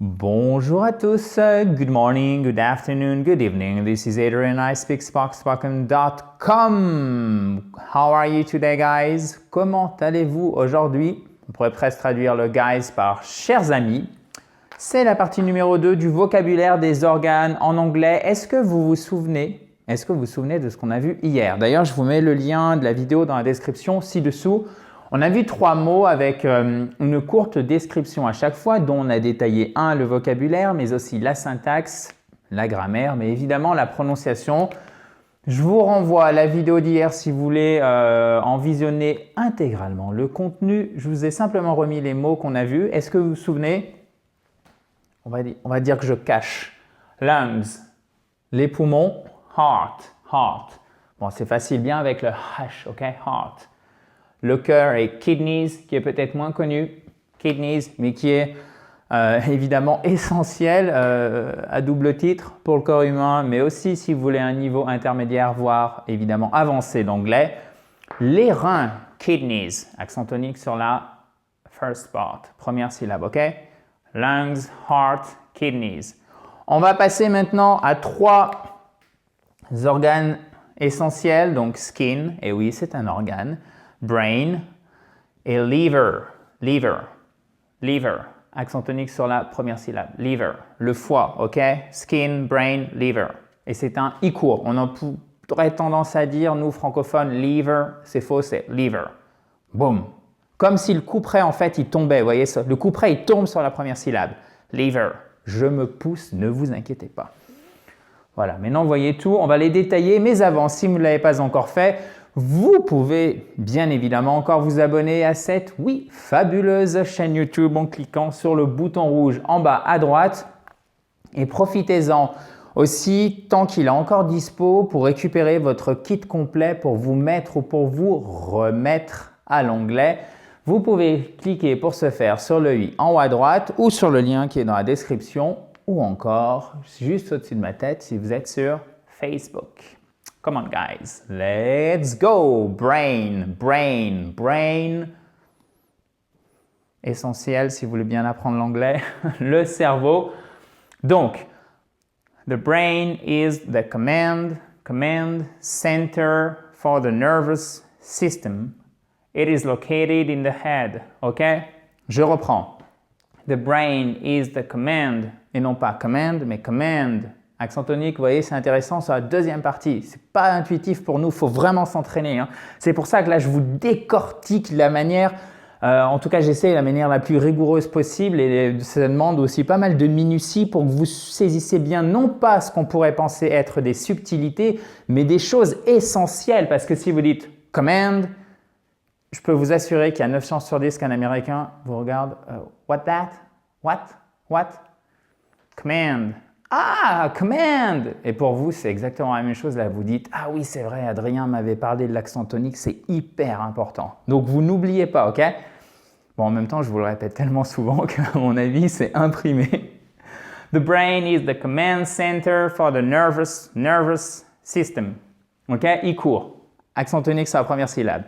Bonjour à tous, good morning, good afternoon, good evening. This is Adrian, I speak spoken.com. How are you today, guys? Comment allez-vous aujourd'hui? On pourrait presque traduire le guys par chers amis. C'est la partie numéro 2 du vocabulaire des organes en anglais. Est-ce que vous vous souvenez de ce qu'on a vu hier? D'ailleurs, je vous mets le lien de la vidéo dans la description ci-dessous. On a vu 3 mots avec une courte description à chaque fois, dont on a détaillé le vocabulaire, mais aussi la syntaxe, la grammaire, mais évidemment la prononciation. Je vous renvoie à la vidéo d'hier si vous voulez en visionner intégralement le contenu. Je vous ai simplement remis les mots qu'on a vus. Est-ce que vous vous souvenez? On va dire que je cache. Lungs, les poumons, heart. Bon, c'est facile, bien avec le H, ok? Heart. Le cœur et kidneys, qui est peut-être moins connu, kidneys, mais qui est évidemment essentiel à double titre pour le corps humain, mais aussi si vous voulez un niveau intermédiaire, voire évidemment avancé d'anglais. Les reins, kidneys, accent tonique sur la first part, première syllabe, ok? Lungs, heart, kidneys. On va passer maintenant à 3 organes essentiels, donc skin, et oui, c'est un organe. Brain et liver, accent tonique sur la première syllabe, liver, le foie, ok? Skin, brain, liver. Et c'est un I court. On aurait tendance à dire, nous francophones, liver, c'est faux, c'est liver. Boum. Comme si le couperet, en fait, il tombait, vous voyez, le couperet, il tombe sur la première syllabe. Liver. Je me pousse, ne vous inquiétez pas. Voilà, maintenant, vous voyez tout, on va les détailler, mais avant, si vous ne l'avez pas encore fait, vous pouvez bien évidemment encore vous abonner à cette, fabuleuse chaîne YouTube en cliquant sur le bouton rouge en bas à droite et profitez-en aussi tant qu'il est encore dispo pour récupérer votre kit complet pour vous mettre ou pour vous remettre à l'onglet. Vous pouvez cliquer pour ce faire sur le i en haut à droite ou sur le lien qui est dans la description ou encore juste au-dessus de ma tête si vous êtes sur Facebook. Come on, guys. Let's go. Brain. Essentiel si vous voulez bien apprendre l'anglais. Le cerveau. Donc, the brain is the command center for the nervous system. It is located in the head. OK? Je reprends. The brain is the command, et non pas command, mais command. Accent tonique, vous voyez, c'est intéressant sur la deuxième partie. Ce n'est pas intuitif pour nous, il faut vraiment s'entraîner. Hein. C'est pour ça que là, je vous décortique la manière, en tout cas, j'essaie la manière la plus rigoureuse possible et ça demande aussi pas mal de minutie pour que vous saisissiez bien non pas ce qu'on pourrait penser être des subtilités, mais des choses essentielles. Parce que si vous dites « command », je peux vous assurer qu'il y a 9 chances sur 10 qu'un Américain vous regarde « what that? What? Command ». Ah, command! Et pour vous, c'est exactement la même chose. Là, vous dites, ah oui, c'est vrai, Adrien m'avait parlé de l'accent tonique, c'est hyper important. Donc, vous n'oubliez pas, ok? Bon, en même temps, je vous le répète tellement souvent qu'à mon avis, c'est imprimé. The brain is the command center for the nervous system. Ok? I court. Accent tonique sur la première syllabe.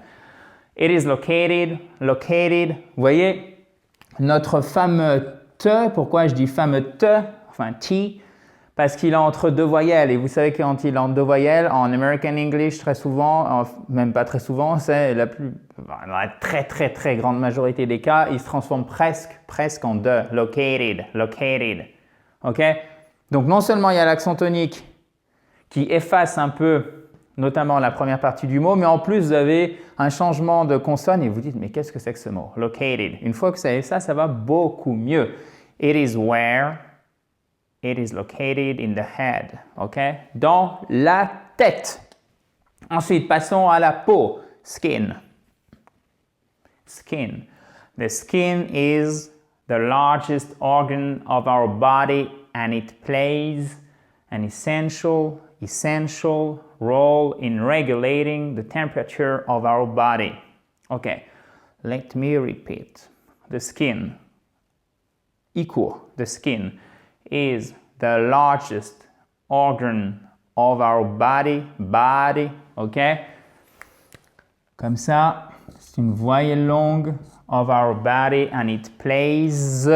It is located. Vous voyez, notre fameux te, pourquoi je dis fameux te, enfin T, parce qu'il est entre 2 voyelles. Et vous savez que quand il est entre 2 voyelles, en American English, très souvent, même pas très souvent, c'est la très grande majorité des cas, il se transforme presque en de. Located. OK? Donc, non seulement il y a l'accent tonique qui efface un peu, notamment la première partie du mot, mais en plus, vous avez un changement de consonne et vous dites, mais qu'est-ce que c'est que ce mot? Located. Une fois que vous savez ça, ça va beaucoup mieux. It is where it is located in the head, ok? Dans la tête. Ensuite, passons à la peau. Skin. The skin is the largest organ of our body and it plays an essential role in regulating the temperature of our body. Okay, let me repeat. The skin. The skin is the largest organ of our body, ok? Comme ça, c'est une voyelle longue of our body and it plays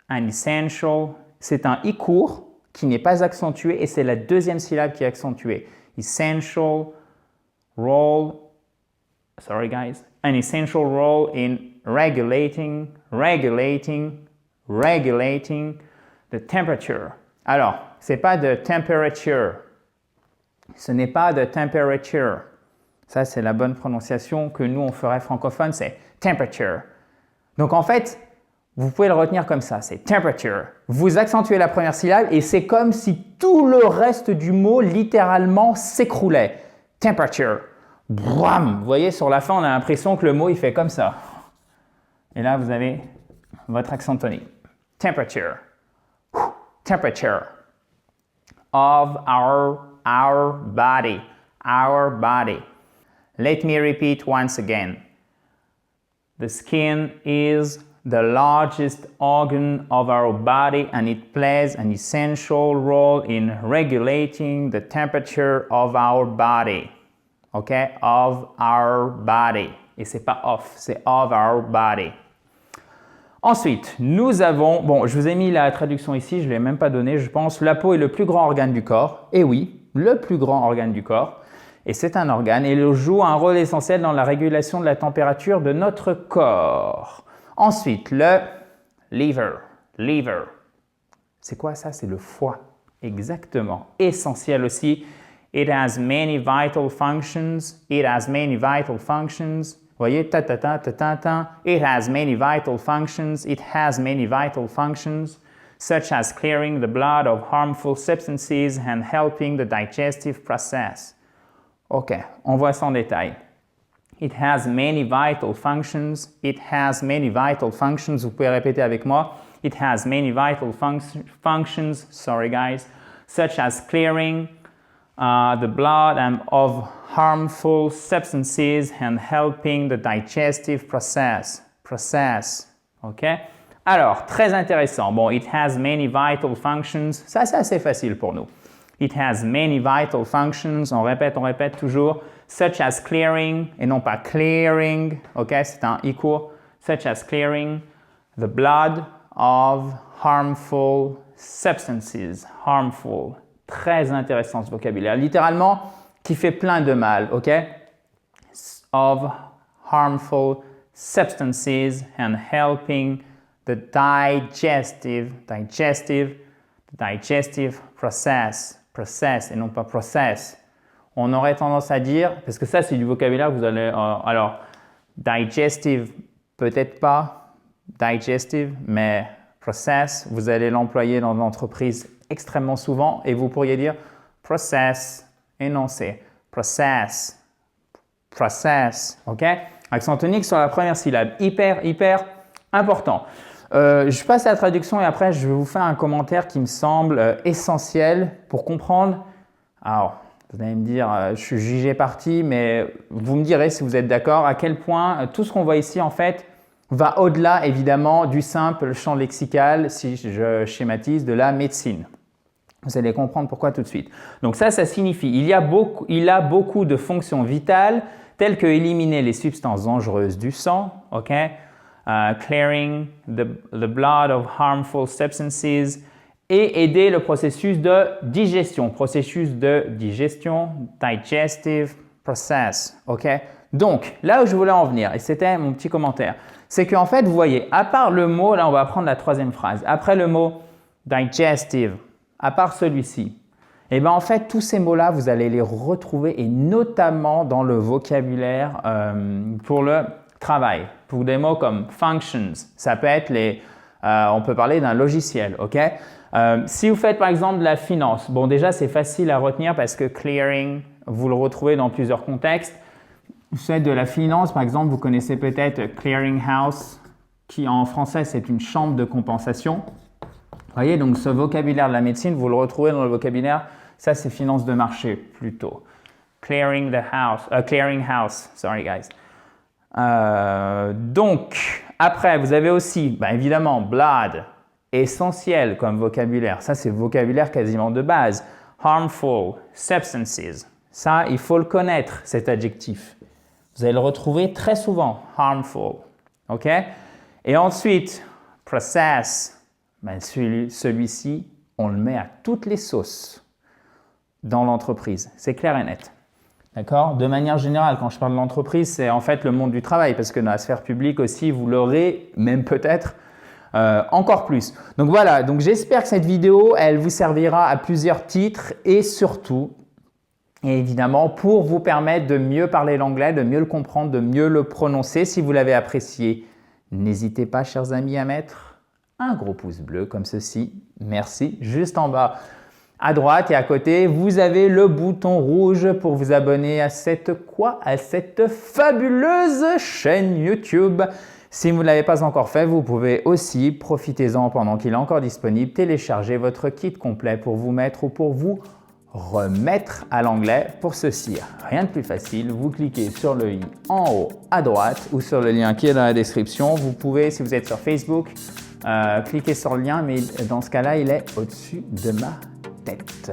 an essential. C'est un I court qui n'est pas accentué et c'est la deuxième syllabe qui est accentuée. Essential role, sorry guys, an essential role in regulating the temperature. Alors, c'est pas de temperature. Ce n'est pas de temperature. Ça, c'est la bonne prononciation que nous, on ferait francophone, c'est temperature. Donc, en fait, vous pouvez le retenir comme ça, c'est temperature. Vous accentuez la première syllabe et c'est comme si tout le reste du mot, littéralement, s'écroulait. Temperature. Bram. Vous voyez, sur la fin, on a l'impression que le mot, il fait comme ça. Et là, vous avez votre accent tonique. Temperature. Temperature of our body. Our body. Let me repeat once again. The skin is the largest organ of our body and it plays an essential role in regulating the temperature of our body. Okay? Of our body. Et c'est pas of, c'est of our body. Ensuite, nous avons, bon, je vous ai mis la traduction ici, je ne l'ai même pas donnée, je pense, la peau est le plus grand organe du corps. Et oui, le plus grand organe du corps. Et c'est un organe et il joue un rôle essentiel dans la régulation de la température de notre corps. Ensuite, le liver. Liver. C'est quoi ça? C'est le foie. Exactement. Essentiel aussi. It has many vital functions. It has many vital functions. Vous voyez, ta ta ta ta ta ta. It has many vital functions. It has many vital functions, such as clearing the blood of harmful substances and helping the digestive process. Ok, on voit ça en détail. It has many vital functions. It has many vital functions. Vous pouvez répéter avec moi. It has many vital functions, sorry guys, such as clearing the blood of harmful substances and helping the digestive process. Ok? Alors, très intéressant. Bon, it has many vital functions. Ça, c'est assez facile pour nous. It has many vital functions. On répète toujours. Such as clearing, et non pas clearing. Ok? C'est un I court. Such as clearing the blood of harmful substances. Harmful. Très intéressant ce vocabulaire. Littéralement, qui fait plein de mal, ok? Of harmful substances and helping the digestive process et non pas process. On aurait tendance à dire, parce que ça c'est du vocabulaire que vous allez, alors digestive peut-être pas, digestive, mais process, vous allez l'employer dans l'entreprise extrêmement souvent et vous pourriez dire process, énoncé, process, ok? Accent tonique sur la première syllabe, hyper important. Je passe à la traduction et après je vais vous faire un commentaire qui me semble essentiel pour comprendre. Alors, vous allez me dire, je suis jugé parti, mais vous me direz si vous êtes d'accord à quel point tout ce qu'on voit ici en fait va au-delà évidemment du simple champ lexical, si je schématise, de la médecine. Vous allez comprendre pourquoi tout de suite. Donc ça signifie il a beaucoup de fonctions vitales telles que éliminer les substances dangereuses du sang, ok? Clearing the blood of harmful substances et aider le processus de digestion, digestive process, ok? Donc là où je voulais en venir, et c'était mon petit commentaire, c'est qu'en fait vous voyez, à part le mot, là on va prendre la troisième phrase, après le mot digestive, à part celui-ci, et bien en fait tous ces mots-là vous allez les retrouver et notamment dans le vocabulaire pour le travail, pour des mots comme functions, ça peut être on peut parler d'un logiciel, ok? Si vous faites par exemple de la finance, bon déjà c'est facile à retenir parce que clearing, vous le retrouvez dans plusieurs contextes. Vous faites de la finance, par exemple, vous connaissez peut-être clearing house, qui en français c'est une chambre de compensation. Vous voyez, donc ce vocabulaire de la médecine, vous le retrouvez dans le vocabulaire, ça c'est finance de marché plutôt. Clearing house, sorry guys. Donc, après, vous avez aussi, évidemment, blood, essentiel comme vocabulaire. Ça, c'est le vocabulaire quasiment de base. Harmful, substances. Ça, il faut le connaître, cet adjectif. Vous allez le retrouver très souvent, harmful. OK? Et ensuite, process. Ben, celui-ci, on le met à toutes les sauces dans l'entreprise. C'est clair et net. D'accord? De manière générale, quand je parle de l'entreprise, c'est en fait le monde du travail, parce que dans la sphère publique aussi, vous l'aurez, même peut-être, encore plus. Donc voilà, donc j'espère que cette vidéo, elle vous servira à plusieurs titres et surtout, et évidemment, pour vous permettre de mieux parler l'anglais, de mieux le comprendre, de mieux le prononcer. Si vous l'avez apprécié, n'hésitez pas, chers amis, à mettre un gros pouce bleu comme ceci. Merci. Juste en bas à droite et à côté, vous avez le bouton rouge pour vous abonner à cette fabuleuse chaîne YouTube. Si vous ne l'avez pas encore fait, vous pouvez aussi, profitez-en pendant qu'il est encore disponible, télécharger votre kit complet pour vous mettre ou pour vous remettre à l'anglais. Pour ceci, rien de plus facile, vous cliquez sur le i en haut à droite ou sur le lien qui est dans la description. Vous pouvez, si vous êtes sur Facebook, cliquer sur le lien, mais dans ce cas-là, il est au-dessus de ma tête.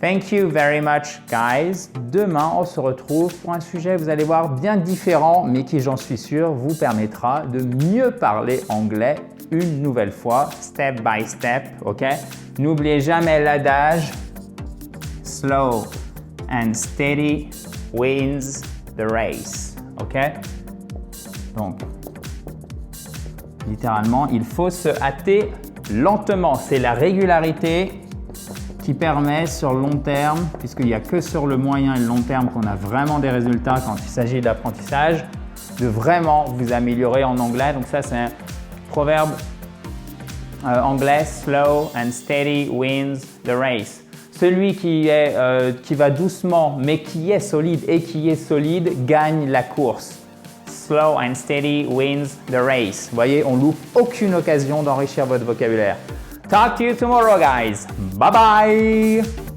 Thank you very much, guys. Demain, on se retrouve pour un sujet, vous allez voir, bien différent, mais qui, j'en suis sûr, vous permettra de mieux parler anglais une nouvelle fois, step by step, ok? N'oubliez jamais l'adage slow and steady wins the race, ok? Donc, littéralement, il faut se hâter lentement. C'est la régularité qui permet sur le long terme, puisqu'il n'y a que sur le moyen et le long terme qu'on a vraiment des résultats quand il s'agit d'apprentissage, de vraiment vous améliorer en anglais. Donc ça, c'est un proverbe anglais, slow and steady wins the race. Celui qui va doucement, mais qui est solide et qui est solide, gagne la course. Slow and steady wins the race. Vous voyez, on loupe aucune occasion d'enrichir votre vocabulaire. Talk to you tomorrow, guys. Bye bye.